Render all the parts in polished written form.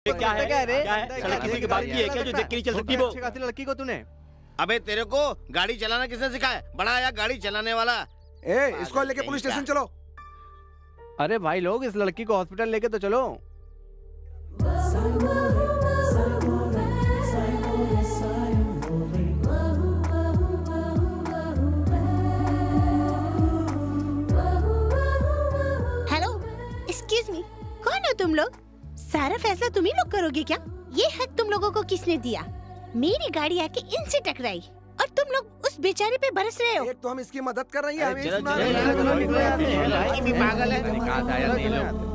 क्या है किसी की बात की है क्या जो देख के नहीं चल सकती वो? लड़की को तूने अबे तेरे को गाड़ी चलाना किसने सिखाया? बड़ा आया गाड़ी चलाने वाला। इसको लेके पुलिस स्टेशन चलो। अरे भाई लोग इस लड़की को हॉस्पिटल लेके तो चलो। हेलो, एक्सक्यूज मी, कौन हो तुम लोग? सारा फैसला तुम ही लोग करोगे क्या? ये हक तुम लोगों को किसने दिया? मेरी गाड़ी आके इनसे टकराई और तुम लोग उस बेचारे पे बरस रहे हो। एक तो हम इसकी मदद कर रही है, हमें चलो, सुना चलो, रही है। चलो, निकलो यार, लड़की भी पागल है। कहाँ से आया ये लोग?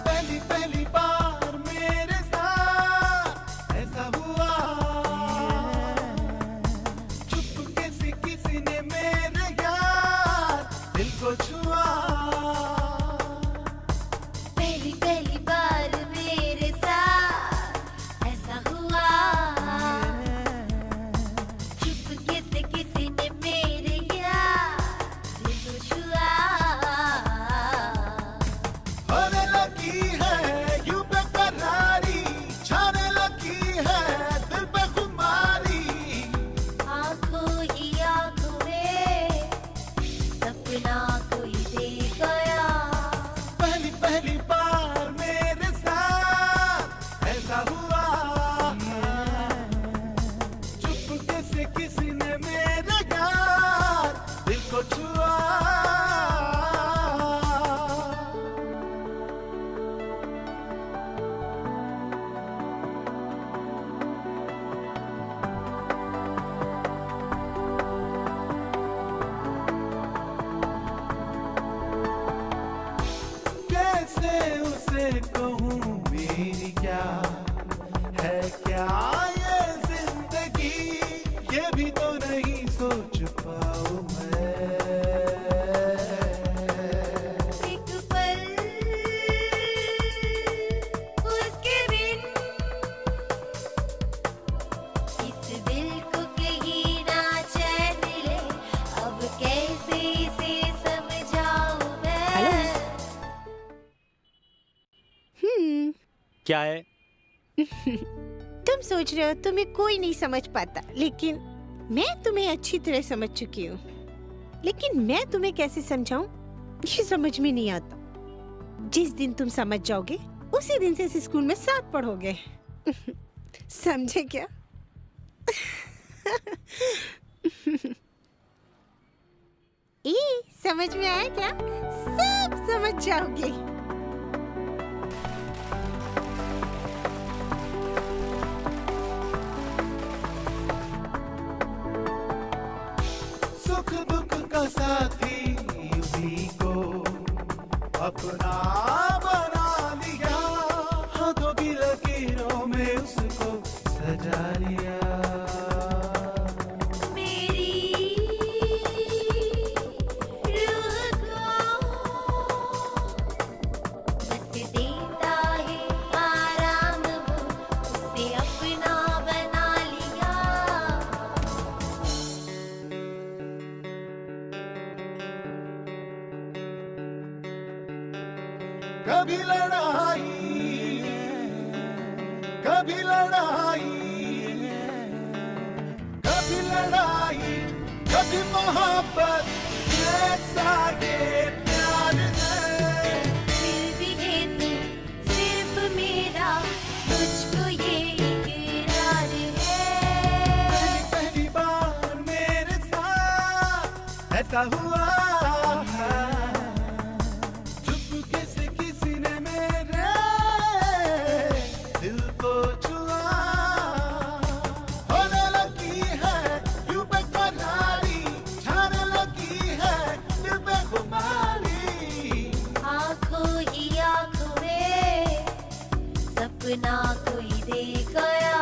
पहली पहली बार मेरे साथ ऐसा हुआ, चुपके से किसी ने मेरे यार दिल को छुआ। पहली पहली बार मेरे साथ ऐसा हुआ, चुपके से किसी ने मेरे यार दिल को छुआ। होने लगी है यूं बेकरारी, छाने लगी है दिल पे खुमारी। आँखों ही आँखों में सपना कोई दे गया। पहली पहली बार मेरे साथ ऐसा हुआ, चुपके से किसी ने मेरे यार दिल को छुआ। कैसे उसे कहूँ मेरी क्या है, क्या ये जिंदगी, ये भी तो नहीं सोच पाऊँ मैं। एक पल उसके बिन इस दिल को कहीं ना चैन मिले, अब कैसे इसे समझाऊं मैं। क्या है? तुम सोच रहे हो तुम्हें कोई नहीं समझ पाता, लेकिन मैं तुम्हें अच्छी तरह समझ चुकी हूँ। लेकिन मैं तुम्हें कैसे समझाऊं ये समझ में नहीं आता। जिस दिन तुम समझ जाओगे उसी दिन से इस स्कूल में साथ पढ़ोगे। समझे क्या? समझ में आया क्या? सब समझ जाओगे। सुख दुख का साथी उसी को अपना बना लिया, हाथों की लकीरों में उसको सजा लिया। मेरी रूह को बस देता है आराम, वो उसे अपना बना लिया। कभी लड़ाई कभी लड़ाई, कभी लड़ाई कभी मोहब्बत, ऐसा ये प्यार है। फिर भी है तू सिर्फ मेरा, तुझको ये इकरार है। पहली पहली बार मेरे साथ ऐसा हुआ, चुपके से किसी ने मेरे दिल सपना कोई दे गया।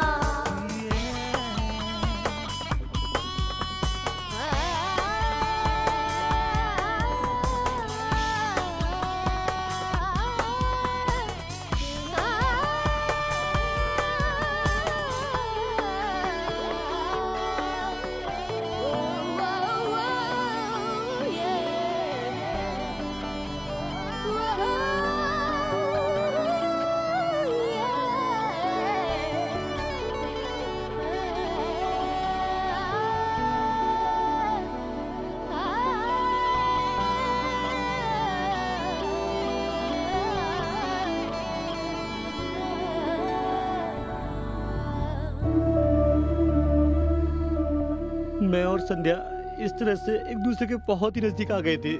मैं और संध्या इस तरह से एक दूसरे के बहुत ही नजदीक आ गए थे।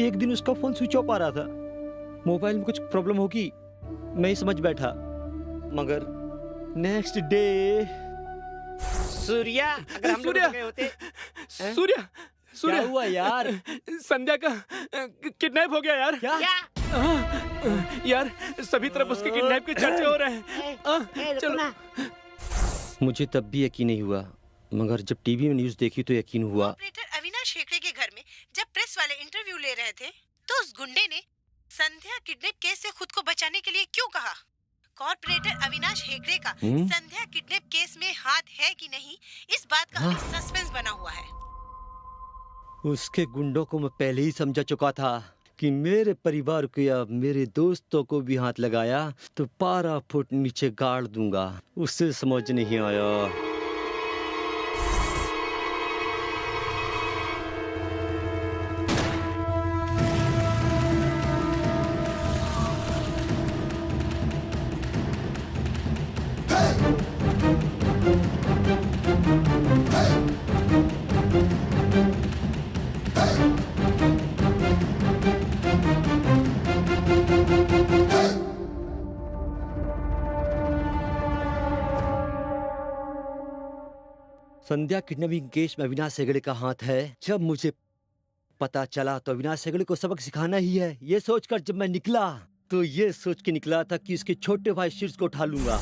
एक दिन उसका फोन स्विच ऑफ आ रहा था। मोबाइल में कुछ प्रॉब्लम होगी मैं ही समझ बैठा, मगर नेक्स्ट डे सूर्या, अगर हम लोग सूर्या! गए होते। सूर्या क्या हुआ यार? संध्या का किडनैप हो गया यार। क्या? यार सभी तरफ उसके किडनैप के चर्चे हो रहे हैं। चलो। मुझे तब भी यकीन नहीं हुआ, मगर जब टीवी में न्यूज़ देखी तो यकीन हुआ। ऑपरेटर अविनाश हेगड़े के घर में जब प्रेस वाले इंटरव्यू ले रहे थे तो उस गुंडे ने संध्या किडनैप केस से खुद को बचाने के लिए क्यों कहा? कॉर्पोरेटर अविनाश हेगड़े का संध्या किडनैप केस में हाथ है कि नहीं, इस बात का अभी सस्पेंस बना हुआ है। उसके गुंडों को मैं पहले ही समझा चुका था कि मेरे परिवार को या मेरे दोस्तों को भी हाथ लगाया तो 12 फुट नीचे गाड़ दूंगा। उससे समझ नहीं आया। संध्या किडनैपिंग केस में अविनाश हेगड़े का हाथ है। जब मुझे पता चला तो अविनाश हेगड़े को सबक सिखाना ही है। ये सोचकर जब मैं निकला तो ये सोच के निकला था कि उसके छोटे भाई शीर्ष को उठा लूंगा।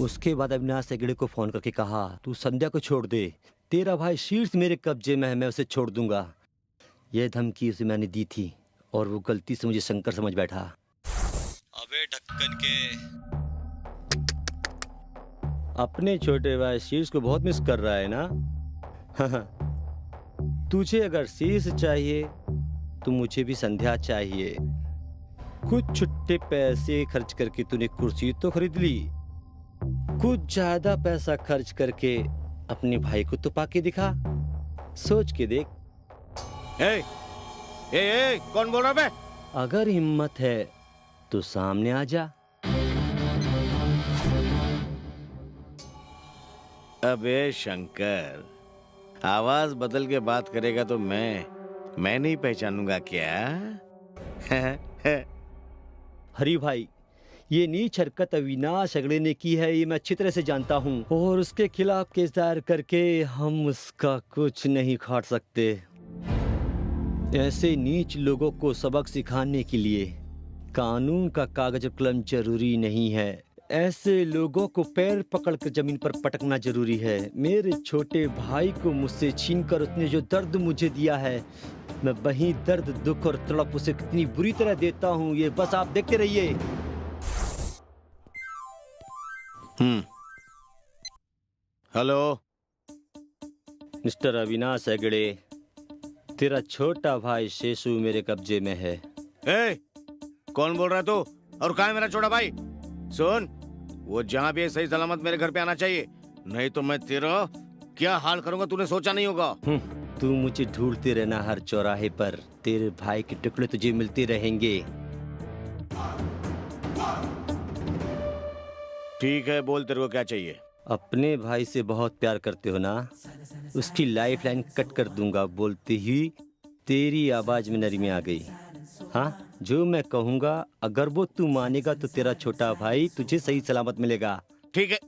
उसके बाद अविनाश हेगड़े को फोन करके कहा, तू संध्या को छोड़ दे, तेरा भाई शीर्ष मेरे कब्जे में है, मैं उसे छोड़ दूंगा। यह धमकी उसे मैंने दी थी और वो गलती से मुझे शंकर समझ बैठा। अबे ढक्कन के, अपने छोटे भाई शीर्ष को बहुत मिस कर रहा है ना? तुझे अगर शीर्ष चाहिए तो मुझे भी संध्या चाहिए। कुछ छुट्टे पैसे खर्च करके तूने कुर्सी तो खरीद ली, कुछ ज्यादा पैसा खर्च करके अपने भाई को तो पाके दिखा। सोच के देख। कौन बोल रहा है? अगर हिम्मत है तो सामने आ जा। अबे शंकर, आवाज बदल के बात करेगा तो मैं नहीं पहचानूंगा क्या? हरी भाई, ये नीच हरकत अविनाश हेगड़े ने की है, ये मैं अच्छी तरह से जानता हूँ, और उसके खिलाफ केस दायर करके हम उसका कुछ नहीं खाट सकते। ऐसे नीच लोगों को सबक सिखाने के लिए कानून का कागज और कलम जरूरी नहीं है। ऐसे लोगों को पैर पकड़कर जमीन पर पटकना जरूरी है। मेरे छोटे भाई को मुझसे छीनकर उसने जो दर्द मुझे दिया है, मैं वही दर्द, दुख और तड़प उसे कितनी बुरी तरह देता हूँ, ये बस आप देखते रहिए। हेलो मिस्टर अविनाश हेगड़े, तेरा छोटा भाई शेषु मेरे कब्जे में है। कौन बोल रहा है तू? और कहाँ है मेरा छोटा भाई? सुन, वो जहाँ भी है सही सलामत मेरे घर पे आना चाहिए, नहीं तो मैं तेरा क्या हाल करूंगा तूने सोचा नहीं होगा। तू मुझे ढूंढते रहना हर चौराहे पर, तेरे भाई के टुकड़े तुझे मिलते रहेंगे। ठीक है, बोल तेरे को क्या चाहिए? अपने भाई से बहुत प्यार करते हो ना? उसकी लाइफ लाइन कट कर दूंगा बोलते ही तेरी आवाज में नरमी आ गई। हाँ, जो मैं कहूँगा अगर वो तू मानेगा तो तेरा छोटा भाई तुझे सही सलामत मिलेगा। ठीक है,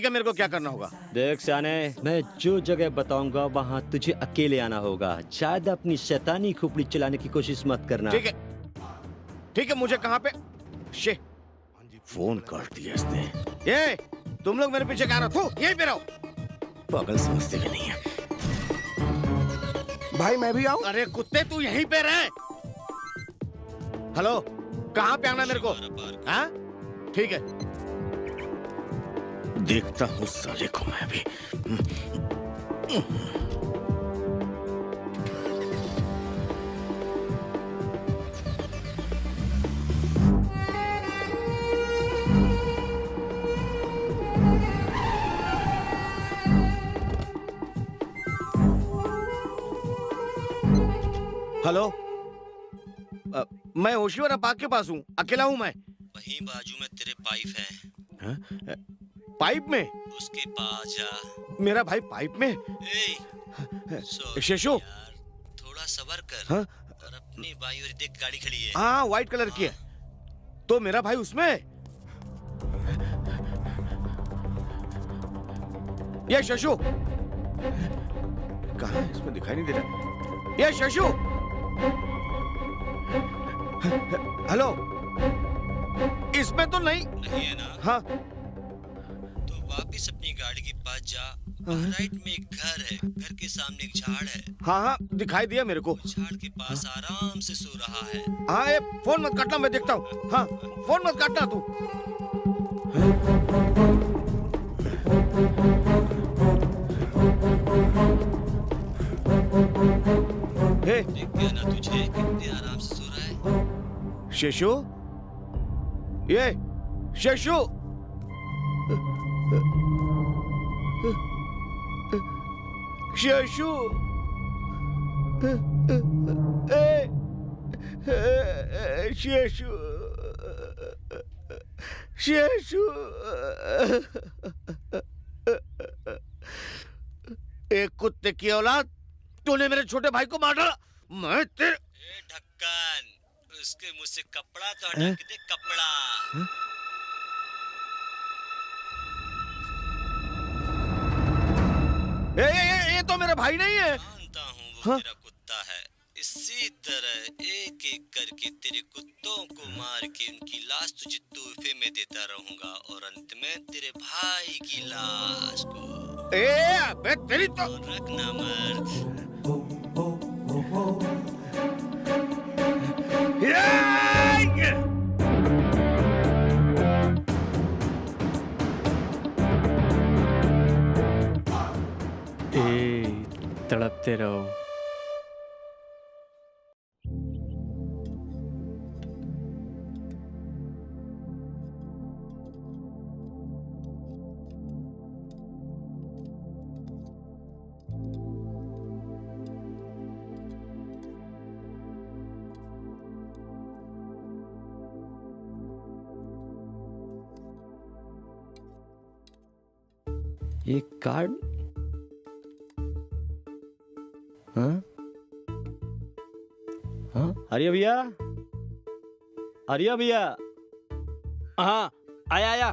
मेरे को क्या करना होगा? देख सियाने, मैं जो जगह बताऊंगा वहाँ तुझे अकेले आना होगा। शायद अपनी शैतानी खोपड़ी चलाने की कोशिश मत करना। ठीक है, मुझे कहाँ पे? शे, फोन काट दिया इसने। ये तुम लोग मेरे पीछे क्या रहो? थू, यहीं पे रहो। पागल समझते भी नहीं है। भाई मैं भी आऊं? अरे कुत्ते, तू यहीं पे रह। हेलो, कहाँ पे आना मेरे को? हाँ, ठीक है, देखता हूँ साले को मैं भी। हेलो, मैं होशियारा पार्क के पास हूँ, अकेला हूँ मैं। वहीं बाजू में तेरे पाइप है। हाँ? पाइप में? उसके पास जा। मेरा भाई पाइप में? शेषु, थोड़ा सब्र कर। हाँ? और अपनी बाई और देख गाड़ी खड़ी है। हाँ, व्हाइट कलर की है। तो मेरा भाई उसमें? ये शशु कहाँ है? इसमें दिखाई नहीं दे रहा। ये शशु, हेलो, इसमें तो नहीं है ना? हाँ, तो वापस अपनी गाड़ी के पास जा। राइट में एक घर है, घर के सामने एक झाड़ है। हाँ, दिखाई दिया मेरे को। झाड़ के पास आराम से सो रहा है। हाँ, ये फोन मत काटना, मैं देखता हूँ। हाँ, फोन मत काटना तू। हे, देख गया ना तुझे कितने आराम से सो रहा है। शेषु, ये शेषु, शेषु, शेषु, शेषु, एक कुत्ते की औलाद, तूने मेरे छोटे भाई को मार डाला। मैं तेरे ढक्कन, उसके मुंह से कपड़ा तो हटा के दे, कपड़ा। ये तो मेरा भाई नहीं है। जानता हूँ वो तेरा कुत्ता है। इसी तरह एक एक करके तेरे कुत्तों को मार के उनकी लाश तुझे तोहफे में देता रहूंगा और अंत में तेरे भाई की लाश को। अबे तेरी तो रखना मर्द। तड़पते रहो। एक कार्ड? हाँ? हाँ? आर्या भैया, आर्या भैया। हाँ, आया।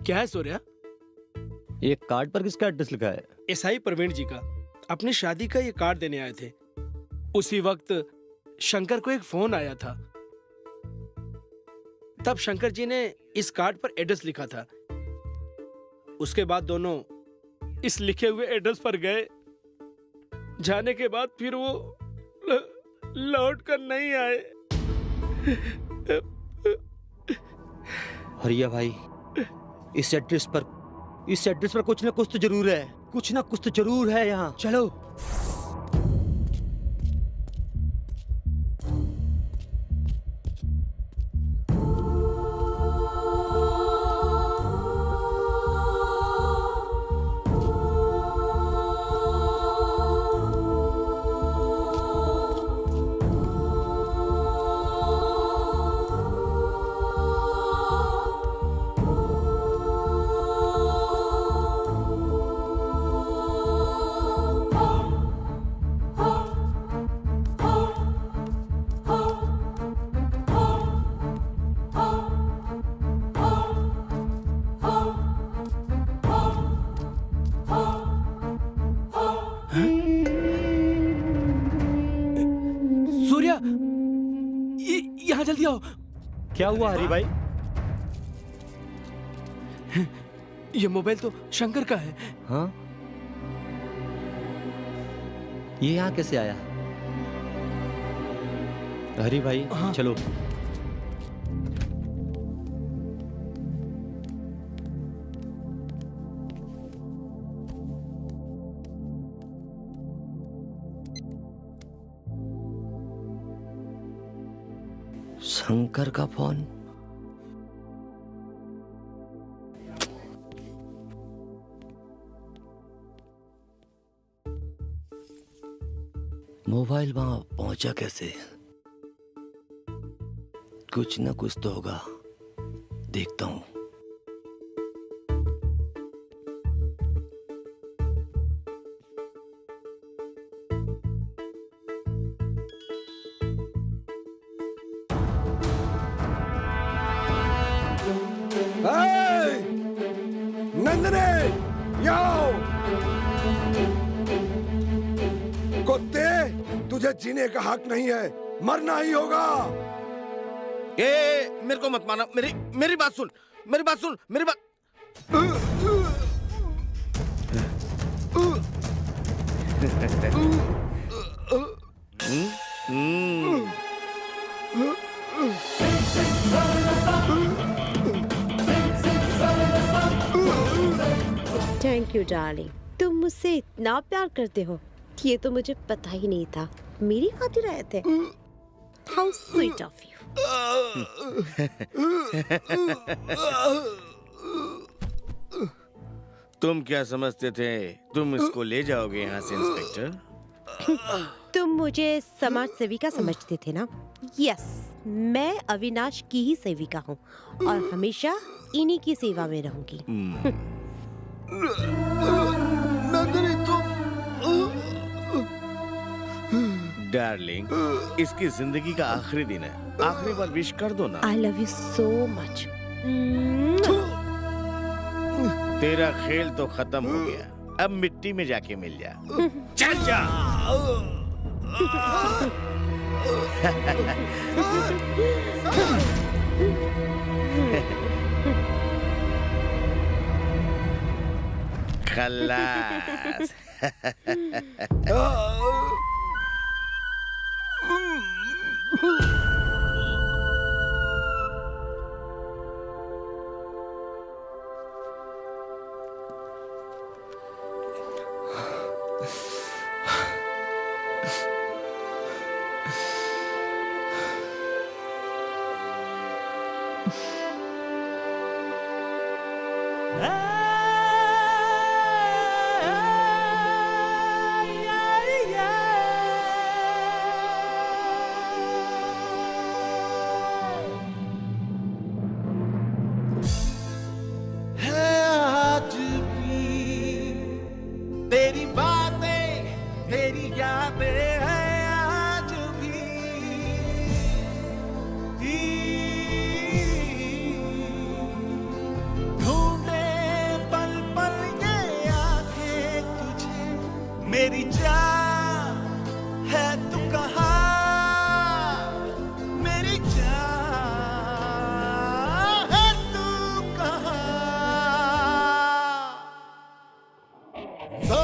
क्या है सूर्या? एक कार्ड पर किसका एड्रेस लिखा है? एसआई प्रवीण जी का। अपनी शादी का ये कार्ड देने आए थे। उसी वक्त शंकर को एक फोन आया था। तब शंकर जी ने इस कार्ड पर एड्रेस लिखा था। उसके बाद दोनों इस लिखे हुए एड्रेस पर गए। जाने के बाद फिर वो लौट कर नहीं आए। हरिया भाई, इस एड्रेस पर कुछ ना कुछ तो जरूर है। कुछ ना कुछ तो जरूर है यहाँ। चलो। क्या हुआ हरी भाई? ये मोबाइल तो शंकर का है। हाँ, ये यहाँ कैसे आया? हरी भाई हाँ। चलो। शंकर का फोन। मोबाइल वहां पहुंचा कैसे? कुछ ना कुछ तो होगा, देखता हूं। नंदनी, आओ। कुत्ते, तुझे जीने का हक नहीं है, मरना ही होगा। मेरे को मत मारना। मेरी बात सुन, मेरी बात सुन, मेरी बात। थैंक यू डार्लिंग, तुम मुझसे इतना प्यार करते हो, ये तो मुझे पता ही नहीं था। मेरी खातिर आए थे। How sweet of you. तुम क्या समझते थे तुम इसको ले जाओगे यहाँ से इंस्पेक्टर? तुम मुझे समाज सेविका समझते थे ना? यस, मैं अविनाश की ही सेविका हूँ और हमेशा इन्हीं की सेवा में रहूंगी। नंदनी तुम। डार्लिंग, इसकी जिंदगी का आखिरी दिन है, आखिरी बार विश कर दो ना। I love you so much. तेरा खेल तो खत्म हो गया, अब मिट्टी में जाके मिल जा। चल जा। खल्लास। आज भी तेरी बातें, तेरी यादें हैं आज भी। ढूंढे पल पल ये आंखें तुझे, मेरी जान है तू कहाँ? मेरी जान है तू कहाँ? सो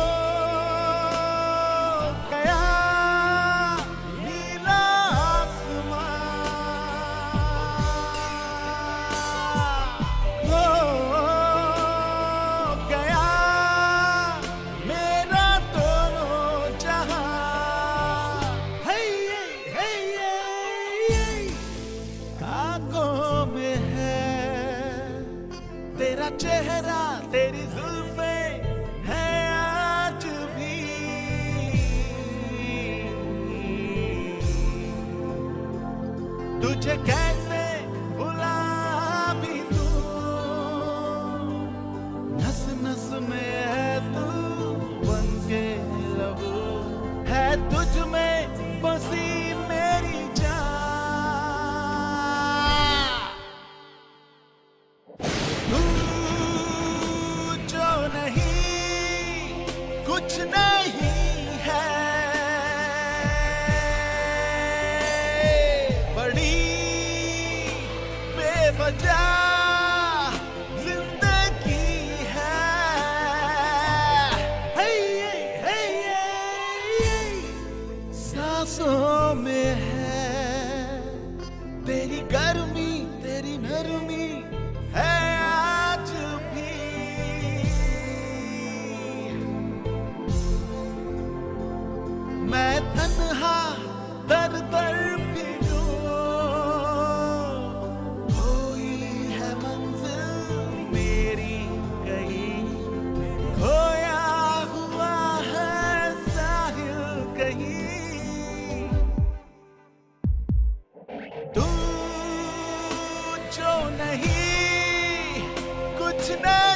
गया नीला आसमां, सो गया मेरा दोनों जहां। है आंखों में है तेरा चेहरा, तेरी जुल्फें है आज भी। तुझे कैसे भुला भी दूं, नस नस में है तू बन के लहू, है तुझ में बसी मेरी जान। तू जो नहीं कुछ नहीं है, बड़ी कृष्णा